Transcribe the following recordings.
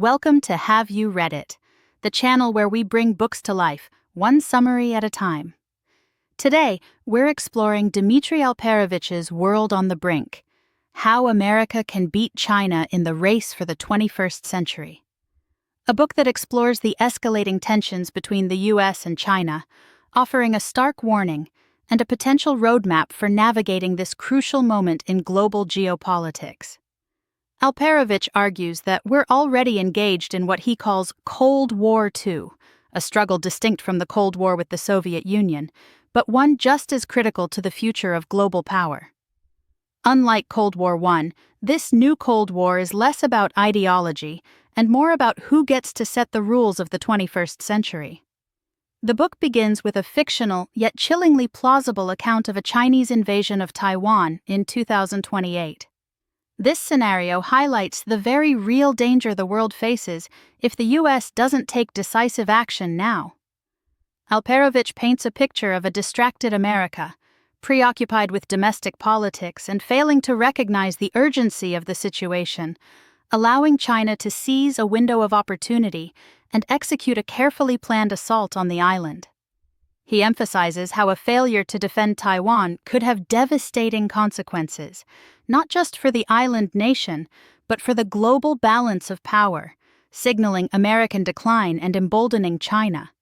Welcome to Have You Read It, the channel where we bring books to life, one summary at a time. Today, we're exploring Dmitri Alperovitch's World on the Brink, How America Can Beat China in the Race for the 21st Century. A book that explores the escalating tensions between the US and China, offering a stark warning and a potential roadmap for navigating this crucial moment in global geopolitics. Alperovitch argues that we're already engaged in what he calls Cold War II, a struggle distinct from the Cold War with the Soviet Union, but one just as critical to the future of global power. Unlike Cold War I, this new Cold War is less about ideology and more about who gets to set the rules of the 21st century. The book begins with a fictional yet chillingly plausible account of a Chinese invasion of Taiwan in 2028. This scenario highlights the very real danger the world faces if the US doesn't take decisive action now. Alperovitch paints a picture of a distracted America, preoccupied with domestic politics and failing to recognize the urgency of the situation, allowing China to seize a window of opportunity and execute a carefully planned assault on the island. He emphasizes how a failure to defend Taiwan could have devastating consequences, not just for the island nation, but for the global balance of power, signaling American decline and emboldening China.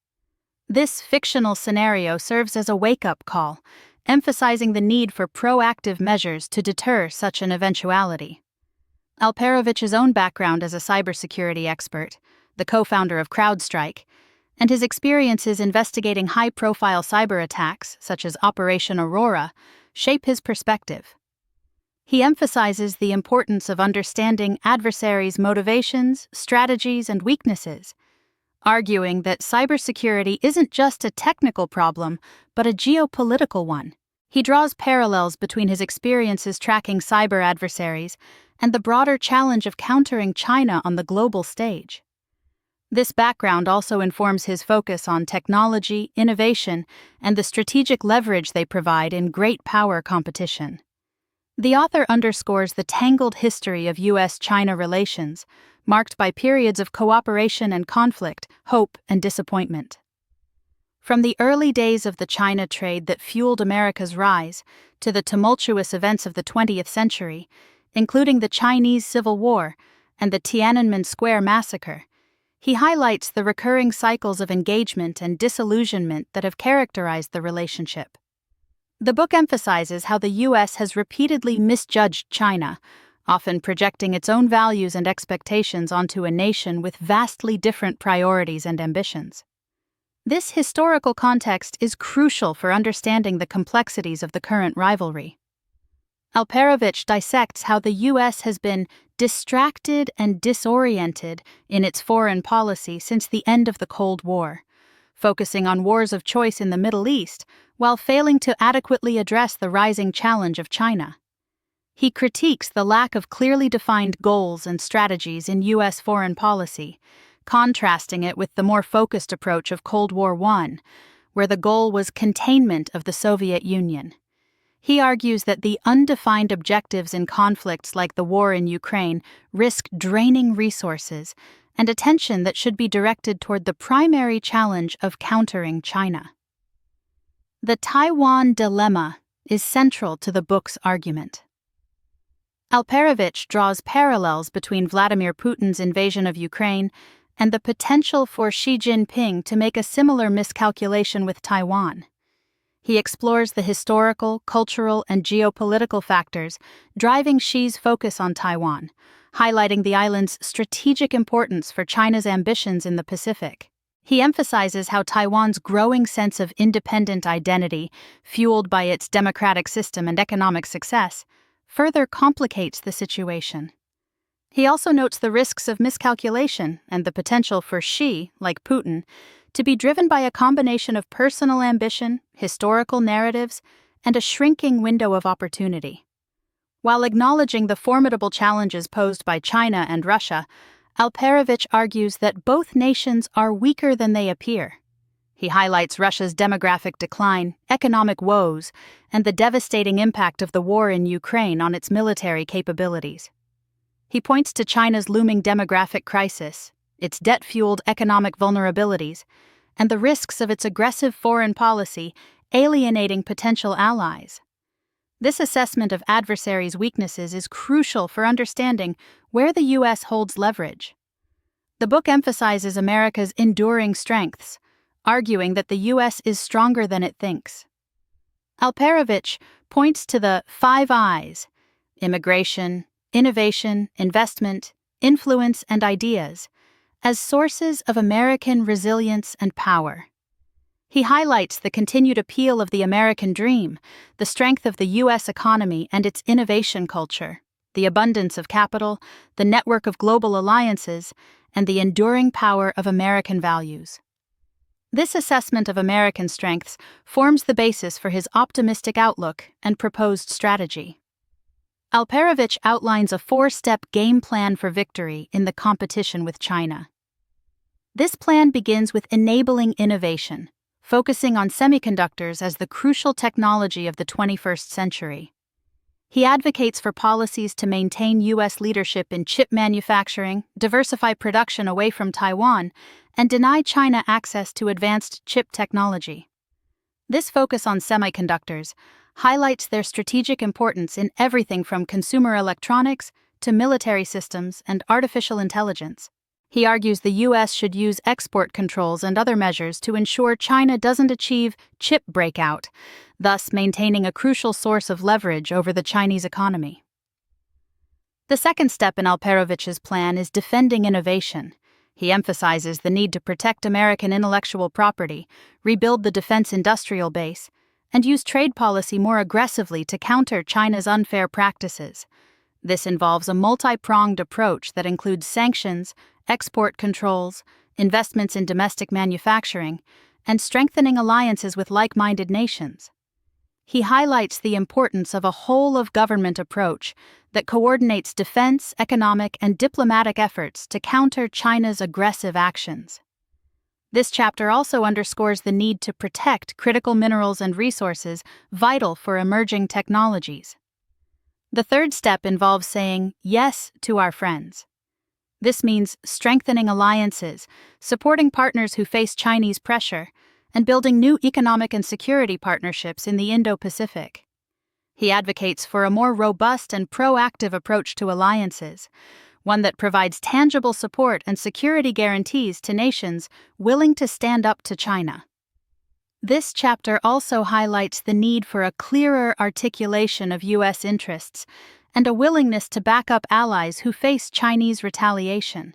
This fictional scenario serves as a wake-up call, emphasizing the need for proactive measures to deter such an eventuality. Alperovitch's own background as a cybersecurity expert, the co-founder of CrowdStrike, and his experiences investigating high-profile cyberattacks, such as Operation Aurora, shape his perspective. He emphasizes the importance of understanding adversaries' motivations, strategies, and weaknesses, arguing that cybersecurity isn't just a technical problem, but a geopolitical one. He draws parallels between his experiences tracking cyber adversaries and the broader challenge of countering China on the global stage. This background also informs his focus on technology, innovation, and the strategic leverage they provide in great power competition. The author underscores the tangled history of US-China relations, marked by periods of cooperation and conflict, hope and disappointment. From the early days of the China trade that fueled America's rise to the tumultuous events of the 20th century, including the Chinese Civil War and the Tiananmen Square massacre, he highlights the recurring cycles of engagement and disillusionment that have characterized the relationship. The book emphasizes how the US has repeatedly misjudged China, often projecting its own values and expectations onto a nation with vastly different priorities and ambitions. This historical context is crucial for understanding the complexities of the current rivalry. Alperovitch dissects how the US has been distracted and disoriented in its foreign policy since the end of the Cold War, focusing on wars of choice in the Middle East while failing to adequately address the rising challenge of China. He critiques the lack of clearly defined goals and strategies in US foreign policy, contrasting it with the more focused approach of Cold War I, where the goal was containment of the Soviet Union. He argues that the undefined objectives in conflicts like the war in Ukraine risk draining resources and attention that should be directed toward the primary challenge of countering China. The Taiwan dilemma is central to the book's argument. Alperovitch draws parallels between Vladimir Putin's invasion of Ukraine and the potential for Xi Jinping to make a similar miscalculation with Taiwan. He explores the historical, cultural, and geopolitical factors driving Xi's focus on Taiwan, highlighting the island's strategic importance for China's ambitions in the Pacific. He emphasizes how Taiwan's growing sense of independent identity, fueled by its democratic system and economic success, further complicates the situation. He also notes the risks of miscalculation and the potential for Xi, like Putin, to be driven by a combination of personal ambition, historical narratives, and a shrinking window of opportunity. While acknowledging the formidable challenges posed by China and Russia, Alperovitch argues that both nations are weaker than they appear. He highlights Russia's demographic decline, economic woes, and the devastating impact of the war in Ukraine on its military capabilities. He points to China's looming demographic crisis, its debt-fueled economic vulnerabilities, and the risks of its aggressive foreign policy alienating potential allies. This assessment of adversaries' weaknesses is crucial for understanding where the U.S. holds leverage. The book emphasizes America's enduring strengths, arguing that the U.S. is stronger than it thinks. Alperovitch points to the 5 I's: immigration, innovation, investment, influence, and ideas as sources of American resilience and power. He highlights the continued appeal of the American dream, the strength of the U.S. economy and its innovation culture, the abundance of capital, the network of global alliances, and the enduring power of American values. This assessment of American strengths forms the basis for his optimistic outlook and proposed strategy. Alperovitch outlines a 4-step game plan for victory in the competition with China. This plan begins with enabling innovation, focusing on semiconductors as the crucial technology of the 21st century. He advocates for policies to maintain U.S. leadership in chip manufacturing, diversify production away from Taiwan, and deny China access to advanced chip technology. This focus on semiconductors highlights their strategic importance in everything from consumer electronics to military systems and artificial intelligence. He argues the U.S. should use export controls and other measures to ensure China doesn't achieve chip breakout, thus maintaining a crucial source of leverage over the Chinese economy. The second step in Alperovitch's plan is defending innovation. He emphasizes the need to protect American intellectual property, rebuild the defense industrial base, and use trade policy more aggressively to counter China's unfair practices. This involves a multi-pronged approach that includes sanctions, export controls, investments in domestic manufacturing, and strengthening alliances with like-minded nations. He highlights the importance of a whole-of-government approach that coordinates defense, economic, and diplomatic efforts to counter China's aggressive actions. This chapter also underscores the need to protect critical minerals and resources vital for emerging technologies. The third step involves saying yes to our friends. This means strengthening alliances, supporting partners who face Chinese pressure, and building new economic and security partnerships in the Indo-Pacific. He advocates for a more robust and proactive approach to alliances, one that provides tangible support and security guarantees to nations willing to stand up to China. This chapter also highlights the need for a clearer articulation of U.S. interests and a willingness to back up allies who face Chinese retaliation.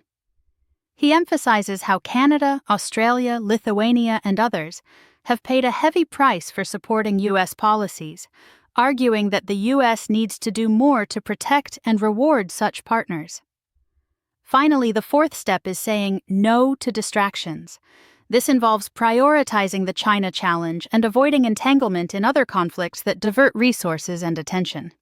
He emphasizes how Canada, Australia, Lithuania, and others have paid a heavy price for supporting U.S. policies, arguing that the U.S. needs to do more to protect and reward such partners. Finally, the fourth step is saying no to distractions. This involves prioritizing the China challenge and avoiding entanglement in other conflicts that divert resources and attention.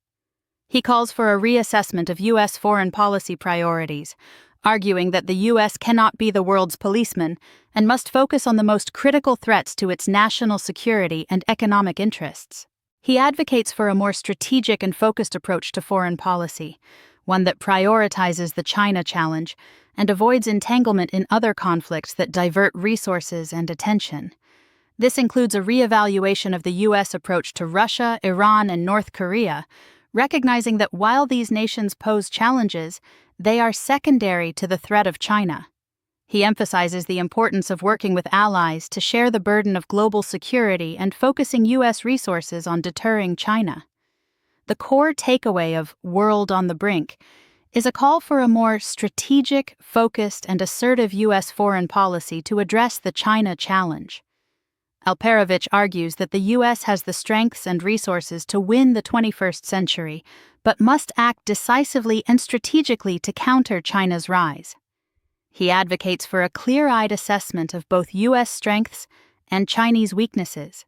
He calls for a reassessment of U.S. foreign policy priorities, arguing that the U.S. cannot be the world's policeman and must focus on the most critical threats to its national security and economic interests. He advocates for a more strategic and focused approach to foreign policy, one that prioritizes the China challenge and avoids entanglement in other conflicts that divert resources and attention. This includes a reevaluation of the U.S. approach to Russia, Iran, and North Korea, recognizing that while these nations pose challenges, they are secondary to the threat of China. He emphasizes the importance of working with allies to share the burden of global security and focusing U.S. resources on deterring China. The core takeaway of World on the Brink is a call for a more strategic, focused, and assertive U.S. foreign policy to address the China challenge. Alperovitch argues that the U.S. has the strengths and resources to win the 21st century, but must act decisively and strategically to counter China's rise. He advocates for a clear-eyed assessment of both U.S. strengths and Chinese weaknesses,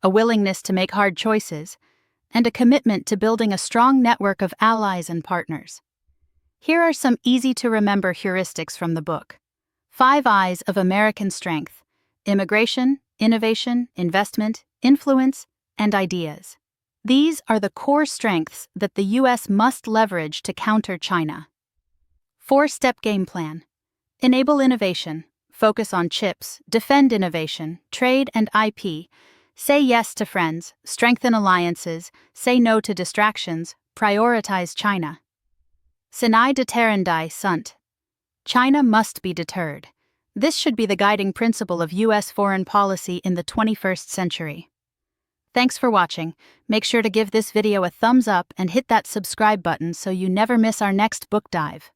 a willingness to make hard choices, and a commitment to building a strong network of allies and partners. Here are some easy-to-remember heuristics from the book. 5 I's of American Strength: immigration, innovation, investment, influence, and ideas. These are the core strengths that the U.S. must leverage to counter China. 4-step game plan. Enable innovation. Focus on chips, defend innovation, trade and IP. Say yes to friends, strengthen alliances, say no to distractions, prioritize China. Sinai deterrendai sunt. China must be deterred. This should be the guiding principle of U.S. foreign policy in the 21st century. Thanks for watching. Make sure to give this video a thumbs up and hit that subscribe button so you never miss our next book dive.